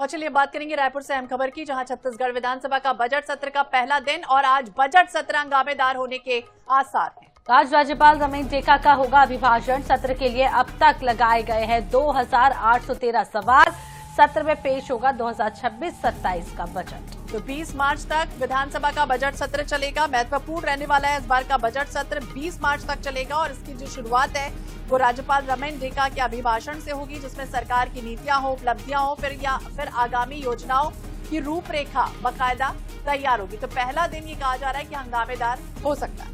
और चलिए बात करेंगे रायपुर से अहम खबर की, जहां छत्तीसगढ़ विधानसभा का बजट सत्र का पहला दिन और आज बजट सत्र हंगामेदार होने के आसार हैं। आज राज्यपाल रमेश डेका का होगा अभिभाषण। सत्र के लिए अब तक लगाए गए हैं 2813 सवाल। सत्र में पेश होगा 2026-27 का बजट। तो 20 मार्च तक विधानसभा का बजट सत्र चलेगा। महत्वपूर्ण रहने वाला है इस बार का बजट सत्र 20 मार्च तक चलेगा और इसकी जो शुरुआत है वो राज्यपाल रमेश डेका के अभिभाषण से होगी, जिसमें सरकार की नीतियां हो, उपलब्धियां हो, फिर आगामी योजनाओं की रूपरेखा बाकायदा तैयार होगी। तो पहला दिन ये कहा जा रहा है कि हंगामेदार हो सकता है।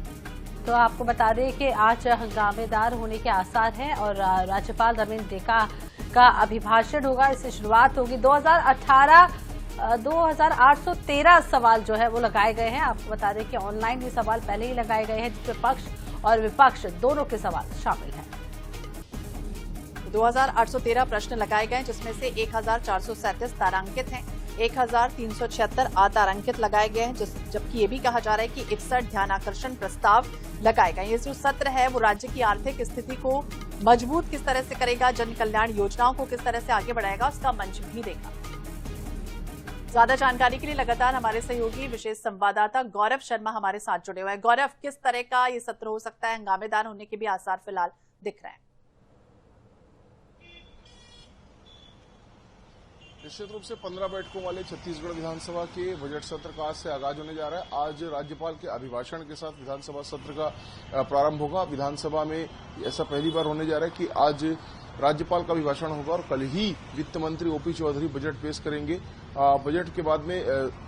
तो आपको बता दें कि आज हंगामेदार होने के आसार हैं और राज्यपाल रमेश डेका का अभिभाषण होगा। इससे शुरुआत होगी। 2813 सवाल जो है वो लगाए गए हैं। आपको बता दें कि ऑनलाइन ये सवाल पहले ही लगाए गए हैं, जिसमें पक्ष और विपक्ष दोनों के सवाल शामिल हैं। 2813 प्रश्न लगाए गए, जिसमें से 1437 तारांकित हैं, 1376 अतारांकित लगाए गए हैं, जबकि ये भी कहा जा रहा है कि 61 ध्यानाकर्षण प्रस्ताव लगाए गए। ये जो सत्र है वो राज्य की आर्थिक स्थिति को मजबूत किस तरह से करेगा, जन कल्याण योजनाओं को किस तरह से आगे बढ़ाएगा, उसका मंच भी देगा। ज्यादा जानकारी के लिए लगातार हमारे सहयोगी विशेष संवाददाता गौरव शर्मा हमारे साथ जुड़े हुए हैं। गौरव, किस तरह का ये सत्र हो सकता है? हंगामेदार होने के भी आसार फिलहाल दिख रहे हैं। निश्चित रूप से 15 बैठकों वाले छत्तीसगढ़ विधानसभा के बजट सत्र का आज से आगाज होने जा रहा है। आज राज्यपाल के अभिभाषण के साथ विधानसभा सत्र का प्रारंभ होगा। विधानसभा में ऐसा पहली बार होने जा रहा है कि आज राज्यपाल का अभिभाषण होगा और कल ही वित्त मंत्री ओपी चौधरी बजट पेश करेंगे। बजट के बाद में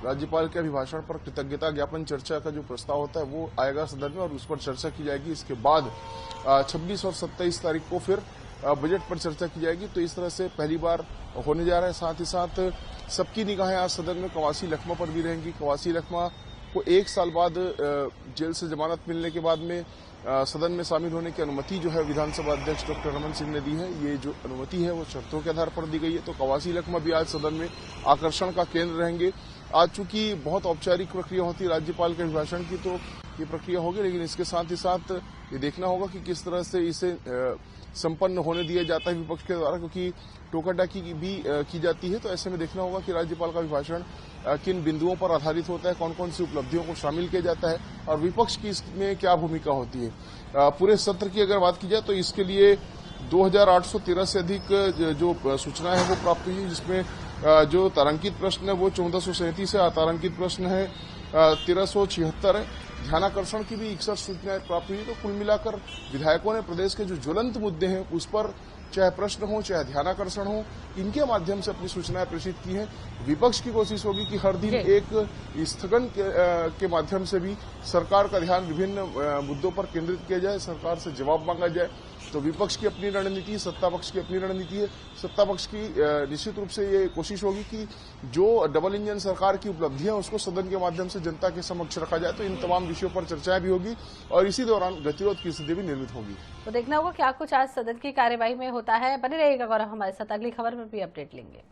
राज्यपाल के अभिभाषण पर कृतज्ञता ज्ञापन चर्चा का जो प्रस्ताव होता है वो आएगा सदन में और उस पर चर्चा की जाएगी। इसके बाद 26 और 27 तारीख को फिर बजट पर चर्चा की जाएगी। तो इस तरह से पहली बार होने जा रहा है। साथ ही साथ सबकी निगाहें आज सदन में कवासी लखमा पर भी रहेंगी। कवासी लखमा को 1 साल बाद जेल से जमानत मिलने के बाद में सदन में शामिल होने की अनुमति जो है विधानसभा अध्यक्ष डॉक्टर रमन सिंह ने दी है। ये जो अनुमति है वो शर्तों के आधार पर दी गई है। तो कवासी लखमा भी आज सदन में आकर्षण का केंद्र रहेंगे। आज चूंकि बहुत औपचारिक प्रक्रिया होती है राज्यपाल के अभिभाषण की, तो ये प्रक्रिया होगी, लेकिन इसके साथ ही साथ ये देखना होगा कि किस तरह से इसे संपन्न होने दिया जाता है विपक्ष के द्वारा, क्योंकि टोका टाकी भी की जाती है। तो ऐसे में देखना होगा कि राज्यपाल का अभिभाषण किन बिंदुओं पर आधारित होता है, कौन कौन सी उपलब्धियों को शामिल किया जाता है और विपक्ष की इसमें क्या भूमिका होती है। पूरे सत्र की अगर बात की जाए तो इसके लिए 2813 से अधिक जो सूचनाएं हैं वो प्राप्त हुई, जिसमें जो तारांकित प्रश्न है वो 1437 है, अतारांकित प्रश्न है 1376 है। ध्यानाकर्षण की भी 61 सूचनाएं प्राप्त हुई। तो कुल मिलाकर विधायकों ने प्रदेश के जो ज्वलंत मुद्दे हैं उस पर चाहे प्रश्न हो चाहे ध्यानाकर्षण हो, इनके माध्यम से अपनी सूचनाएं प्रेषित की हैं। विपक्ष की कोशिश होगी कि हर दिन एक स्थगन के माध्यम से भी सरकार का ध्यान विभिन्न मुद्दों पर केंद्रित किया जाए, सरकार से जवाब मांगा जाए। तो विपक्ष की अपनी रणनीति, सत्ता पक्ष की अपनी रणनीति है। सत्ता पक्ष की निश्चित रूप से ये कोशिश होगी कि जो डबल इंजन सरकार की उपलब्धियां उसको सदन के माध्यम से जनता के समक्ष रखा जाए। तो इन तमाम विषयों पर चर्चाएं भी होगी और इसी दौरान गतिरोध की स्थिति भी निर्मित होगी। तो देखना होगा क्या कुछ आज सदन की कार्यवाही में होता है। बने रहिएगा गौरव हमारे साथ, अगली खबर में भी अपडेट लेंगे।